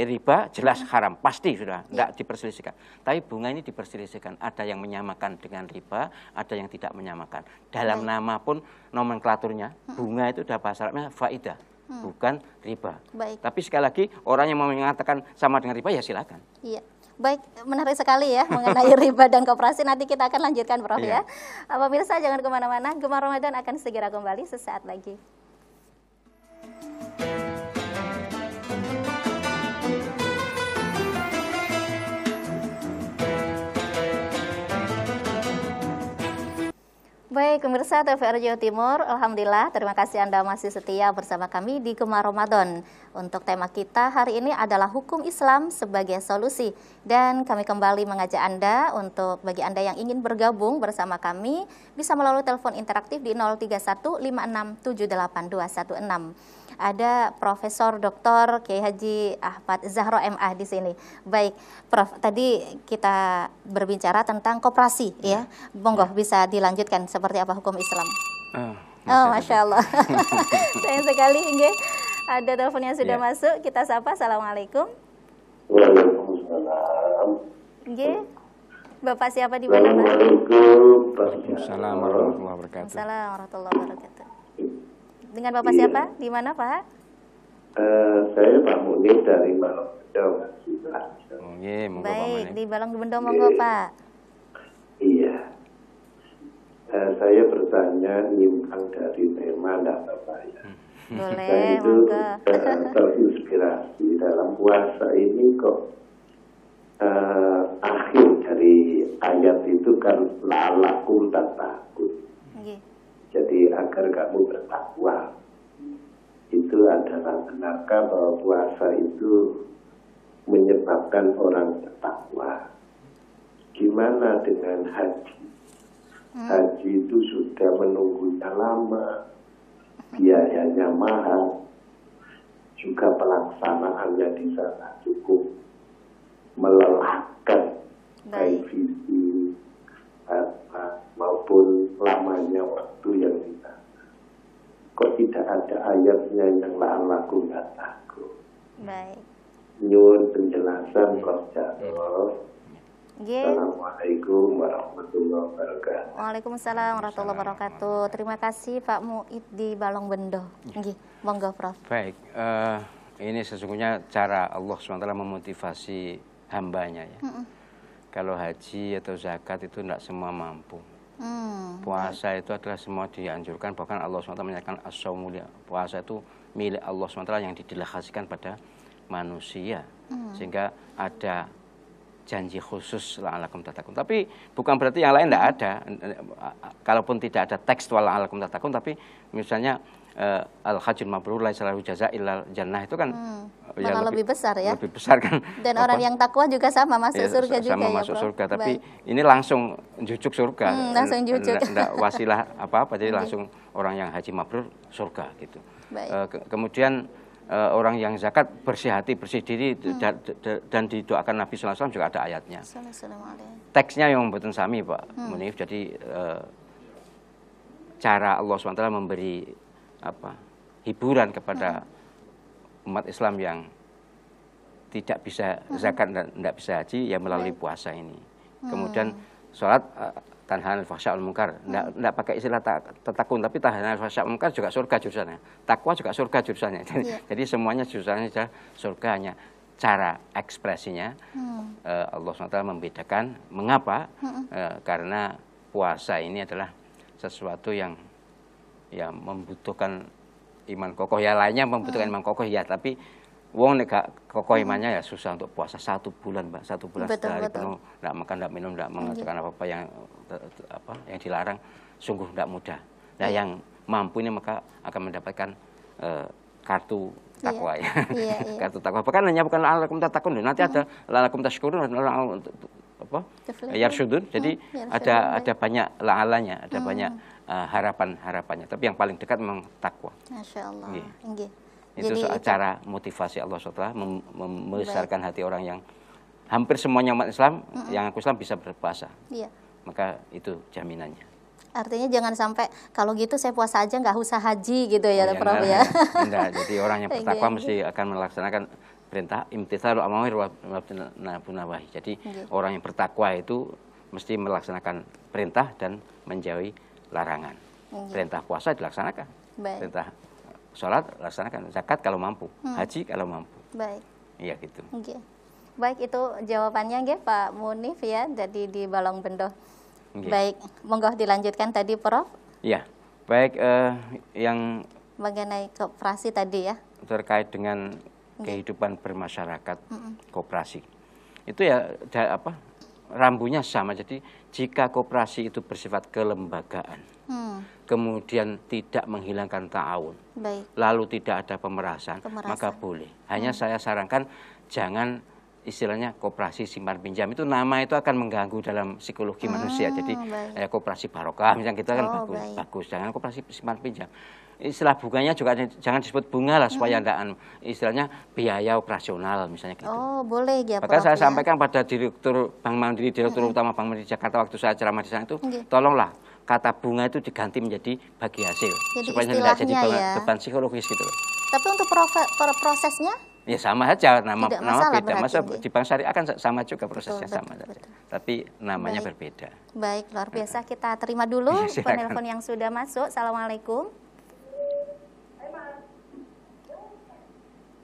riba jelas haram, pasti sudah tidak diperselisihkan. Tapi bunga ini diperselisihkan, ada yang menyamakan dengan riba, ada yang tidak menyamakan. Dalam nama pun nomenklaturnya bunga itu sudah bahasa Arabnya faidah, bukan riba. Tapi sekali lagi orang yang mau mengatakan sama dengan riba ya silakan. Iya. Baik, menarik sekali ya mengenai riba dan koperasi. Nanti kita akan lanjutkan, Prof ya. Pemirsa jangan kemana-mana, Gemar Ramadan akan segera kembali sesaat lagi. Baik, pemirsa TVRI Jawa Timur, alhamdulillah terima kasih Anda masih setia bersama kami di Gemar Ramadan. Untuk tema kita hari ini adalah hukum Islam sebagai solusi. Dan kami kembali mengajak Anda untuk bagi Anda yang ingin bergabung bersama kami bisa melalui telepon interaktif di 03156782216. Ada Profesor Dr. Kiai Haji Ahmad Zahro MA di sini. Baik, Prof, tadi kita berbicara tentang koperasi ya. Monggo bisa dilanjutkan seperti apa hukum Islam. Masya Allah. Sayang sekali, Inge. Ada telepon yang sudah masuk. Kita sapa. Assalamualaikum. Waalaikumsalam. Inge, Bapak siapa di mana, Pak? Waalaikumsalam warahmatullahi wabarakatuh. Waalaikumsalam warahmatullahi wabarakatuh. Dengan Bapak siapa? Di mana, Pak? Saya Pak Munir dari Balongbendo. Baik, di Balongbendo, monggo, Pak. Iya. Saya bertanya nyimpang dari tema, enggak apa-apa ya. Boleh, saya itu terinspirasi dalam puasa ini kok akhir dari ayat itu kan la'allakum tattaqun. Jadi agar kamu bertakwa. Itu adalah benarkah bahwa puasa itu menyebabkan orang bertakwa? Gimana dengan haji? Haji itu sudah menunggunya lama, biayanya mahal, juga pelaksanaannya di sana cukup melelahkan, baik visi maupun lamanya waktu yang di sana. Kok tidak ada ayatnya yang la'allakum tattaqun? Baik. Nyuwun penjelasan Prof. Jarod. Assalamualaikum warahmatullahi wabarakatuh. Waalaikumsalam warahmatullahi wabarakatuh. Terima kasih Pak Muid di Balongbendo. Monggo, Prof. Baik, ini sesungguhnya cara Allah SWT memotivasi hambanya ya. Kalau haji atau zakat itu tidak semua mampu. Puasa itu adalah semua dianjurkan, bahkan Allah SWT menyatakan as-shaum mulia. Puasa itu milik Allah SWT yang didelegasikan pada manusia, sehingga ada janji khusus la'allakum tattaqun. Tapi bukan berarti yang lain tidak ada. Kalaupun tidak ada tekstual la'allakum tattaqun, tapi misalnya al-hajjul mabrur laisa lahu jazaa illal jannah itu kan ya lebih besar ya. Lebih besar kan. Dan orang yang takwa juga sama masuk surga juga sama ya, masuk Prof. surga, tapi ini langsung jujuk surga. Langsung jujuk. Enggak wasilah apa-apa, jadi langsung orang yang haji mabrur surga gitu. Kemudian orang yang zakat bersih hati, bersih diri dan didoakan Nabi sallallahu alaihi wasallam juga ada ayatnya. Teksnya yang membuatkan sami, Pak Munif. Jadi cara Allah SWT memberi hiburan kepada umat Islam yang tidak bisa zakat dan tidak bisa haji ya melalui puasa ini. Kemudian sholat tanha 'anil fahsya' wal munkar, tidak pakai istilah tatakun, tapi tanha 'anil fahsya' wal munkar juga surga jurusannya. Takwa juga surga jurusannya. Jadi semuanya jurusannya sudah surga, hanya cara ekspresinya Allah SWT membedakan. Mengapa? Karena puasa ini adalah sesuatu yang ya membutuhkan iman kokoh. Ya lainnya membutuhkan iman kokoh ya, tapi wong nek gak kokoh imannya ya susah untuk puasa 1 bulan, Mbak. 1 bulan sehari penuh enggak makan, enggak minum, enggak mengerjakan apa-apa yang dilarang, sungguh enggak mudah. Nah, yang mampu ini maka akan mendapatkan kartu takwa ya. Kartu takwa. Bukan hanya bukan la'allakum tattaqun, nanti ada la'allakum tashkurun, apa? Yarsudun. Jadi ada banyak la'alanya, ada banyak harapannya. Tapi yang paling dekat memang takwa. Masya Allah. Itu soal cara motivasi Allah SWT membesarkan hati orang yang hampir semuanya umat Islam yang aku Islam bisa berpuasa. Maka itu jaminannya. Artinya jangan sampai kalau gitu saya puasa aja nggak usah haji gitu ya, Prof ya. Enggak, jadi orang yang bertakwa mesti akan melaksanakan perintah imtitsalul awamir wa nawahi. Jadi orang yang bertakwa itu mesti melaksanakan perintah dan menjauhi larangan. Perintah puasa dilaksanakan. Perintah sholat laksanakan, zakat kalau mampu, haji kalau mampu. Baik. Iya gitu. Baik, itu jawabannya nggih Pak Munif ya, jadi di Balong Bendo. Baik, monggo dilanjutkan tadi Prof. Iya, baik yang mengenai koperasi tadi ya. Terkait dengan kehidupan bermasyarakat, koperasi. Itu ya rambunya sama. Jadi jika koperasi itu bersifat kelembagaan, kemudian tidak menghilangkan ta'awun, lalu tidak ada pemerasan, maka boleh. Hanya saya sarankan jangan istilahnya koperasi simpan pinjam, itu nama itu akan mengganggu dalam psikologi manusia. Jadi koperasi barokah misalnya kita kan bagus, jangan koperasi simpan pinjam. Istilah bunganya juga jangan disebut bunga lah supaya tidak istilahnya biaya operasional misalnya gitu. Oh boleh ya. Maka saya sampaikan pada Direktur Bank Mandiri, Direktur Utama Bank Mandiri Jakarta waktu saya ceramah di sana itu, tolonglah kata bunga itu diganti menjadi bagi hasil, jadi supaya tidak jadi beban psikologis gitu loh. Tapi untuk prosesnya? Ya sama aja, nama beda. Masa di Bank Syariah kan sama juga prosesnya, sama saja. Tapi namanya berbeda. Baik, luar biasa. Kita terima dulu penelpon yang sudah masuk. Assalamualaikum.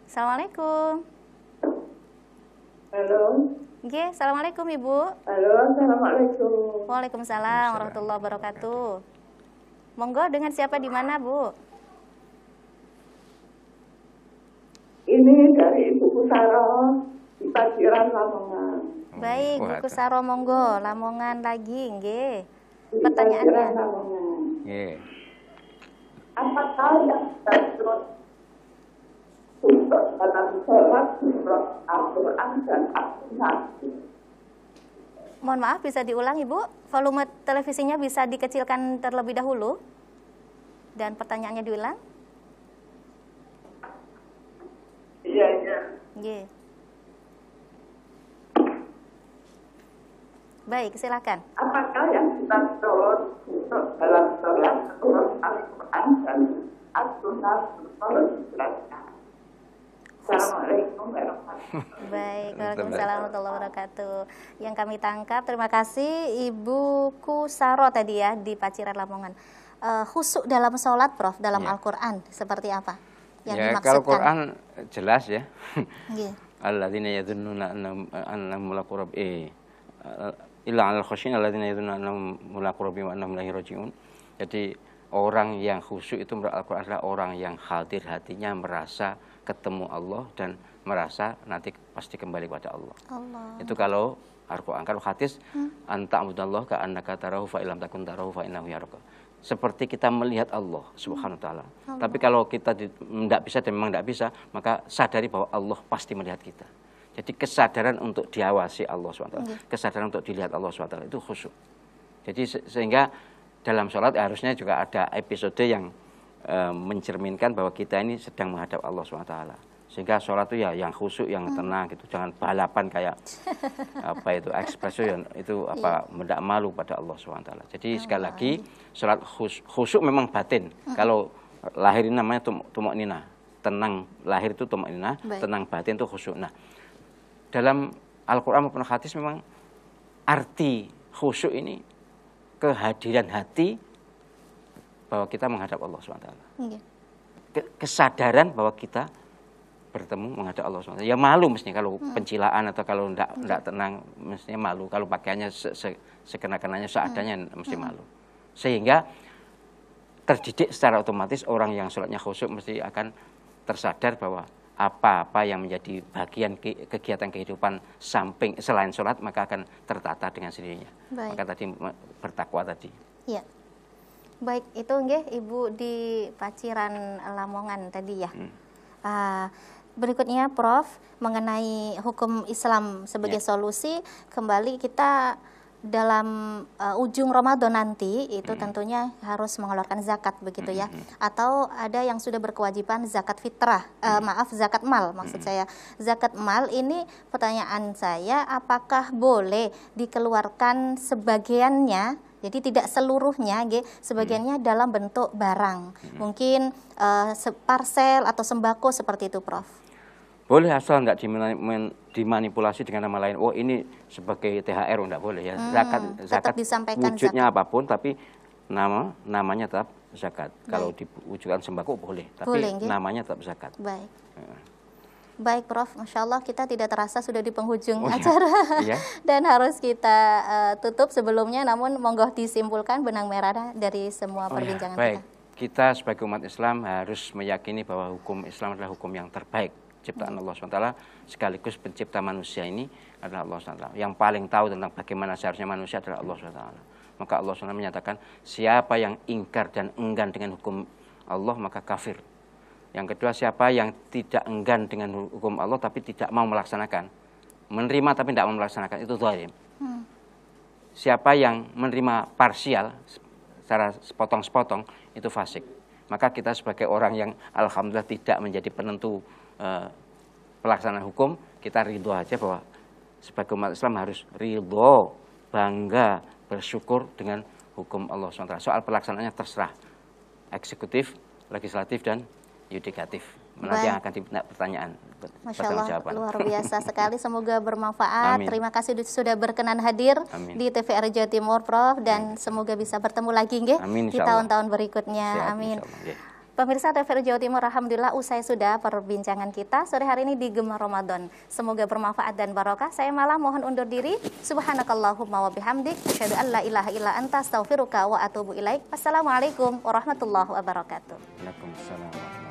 Assalamualaikum. Halo. Nggih, assalamualaikum Ibu. Halo, assalamualaikum. Waalaikumsalam warahmatullahi wabarakatuh. Monggo, dengan siapa di mana Bu? Ini dari Ibu Kusaro di Paciran Lamongan. Baik, Bu Kusaro monggo, Lamongan lagi nggih. Pertanyaannya. Nggih. Apakah yang terus untuk dalam sholat, surah Al-Quran dan Al-Nasi? Mohon maaf, bisa diulang Ibu? Volume televisinya bisa dikecilkan terlebih dahulu. Dan pertanyaannya diulang. Iya. Nggih. Baik, silakan. Apakah yang kita sholat untuk dalam sholat surah Al-Quran dan Al-Nasi? Assalamualaikum warahmatullahi wabarakatuh. Baik, waalaikumsalam warahmatullahi wabarakatuh. Yang kami tangkap, terima kasih Ibu Kusaro tadi ya di Paciran Lamongan. Khusyuk dalam sholat, Prof, dalam Al-Quran seperti apa yang dimaksudkan? Kalau Quran jelas ya. Alladzina yadhunnuna annahum mulaqu rabbihim illa 'alal khasyin alladzina yadhunnuna annahum mulaqu rabbihim wa annahum ilaihi raji'un. Jadi orang yang khusyuk itu menurut Al-Quran adalah orang yang hadir hatinya merasa ketemu Allah dan merasa nanti pasti kembali kepada Allah. Itu kalau Al-Quran. Kalau hadis anta abudallah ka annaka tarahu fa illam takun tarahu fa innahu yaraka. Seperti kita melihat Allah Subhanahu wa taala. Tapi kalau kita tidak bisa dan memang tidak bisa, maka sadari bahwa Allah pasti melihat kita. Jadi kesadaran untuk diawasi Allah SWT, kesadaran untuk dilihat Allah SWT itu khusyuk. Jadi sehingga dalam sholat harusnya juga ada episode yang mencerminkan bahwa kita ini sedang menghadap Allah SWT. Sehingga sholat itu ya yang khusyuk, yang tenang gitu. Jangan balapan kayak apa itu ekspresi itu apa mendak malu pada Allah SWT. Jadi sekali lagi sholat khusyuk memang batin. Kalau lahir ini namanya tumakninah, tenang lahir itu tumakninah, tenang batin itu khusyuk. Nah, dalam Al-Quran maupun hadis memang arti khusyuk ini kehadiran hati bahwa kita menghadap Allah SWT. Kesadaran bahwa kita bertemu menghadap Allah SWT. Ya malu mestinya kalau pencilaan atau kalau tidak tenang mestinya malu. Kalau pakaiannya sekenak-kenaknya seadanya mesti malu. Sehingga terdidik secara otomatis orang yang sholatnya khusyuk mesti akan tersadar bahwa apa-apa yang menjadi bagian kegiatan kehidupan samping selain sholat maka akan tertata dengan sendirinya. Baik. Maka tadi bertakwa tadi. Iya. Baik, itu nggih Ibu di Paciran Lamongan tadi ya. Berikutnya Prof, mengenai hukum Islam sebagai solusi, kembali kita dalam ujung Ramadan nanti itu tentunya harus mengeluarkan zakat begitu ya, atau ada yang sudah berkewajiban zakat fitrah, zakat mal maksud saya. Zakat mal ini pertanyaan saya, apakah boleh dikeluarkan sebagiannya, jadi tidak seluruhnya, sebagiannya dalam bentuk barang, mungkin parsel atau sembako seperti itu Prof? Boleh, asal nggak dimanipulasi dengan nama lain. Oh ini sebagai THR, enggak boleh ya. Zakat wujudnya zakat apapun, tapi namanya tetap zakat. Baik. Kalau diwujudkan sembako boleh, tapi namanya tetap zakat. Baik. Baik Prof, Masya Allah kita tidak terasa sudah di penghujung acara dan harus kita tutup sebelumnya. Namun monggo disimpulkan benang merah dari semua perbincangan kita. Kita sebagai umat Islam harus meyakini bahwa hukum Islam adalah hukum yang terbaik ciptaan Allah SWT, sekaligus pencipta manusia ini adalah Allah SWT. Yang paling tahu tentang bagaimana seharusnya manusia adalah Allah SWT. Maka Allah SWT menyatakan, siapa yang ingkar dan enggan dengan hukum Allah maka kafir. Yang kedua, siapa yang tidak enggan dengan hukum Allah tapi tidak mau melaksanakan, menerima tapi tidak mau melaksanakan, itu zalim. Siapa yang menerima parsial secara sepotong-sepotong, itu fasik. Maka kita sebagai orang yang alhamdulillah tidak menjadi penentu pelaksanaan hukum, kita ridho aja bahwa sebagai umat Islam harus ridho, bangga, bersyukur dengan hukum Allah SWT. Soal pelaksanaannya terserah eksekutif, legislatif, dan yudikatif. Nanti yang akan diminta pertanyaan. Masya Allah, luar biasa sekali. Semoga bermanfaat. Amin. Terima kasih sudah berkenan hadir di TVRI Jawa Timur, Prof. Dan semoga bisa bertemu lagi di tahun-tahun berikutnya. Amin. Pemirsa TVRI Jawa Timur, alhamdulillah usai sudah perbincangan kita sore hari ini di Gemar Ramadan. Semoga bermanfaat dan barokah. Saya malah mohon undur diri. Subhanakallahumma wa bihamdik, asyhadu an la ilaha illa anta, astaghfiruka wa atubu ilaik. Wassalamualaikum warahmatullahi wabarakatuh. Waalaikumsalam.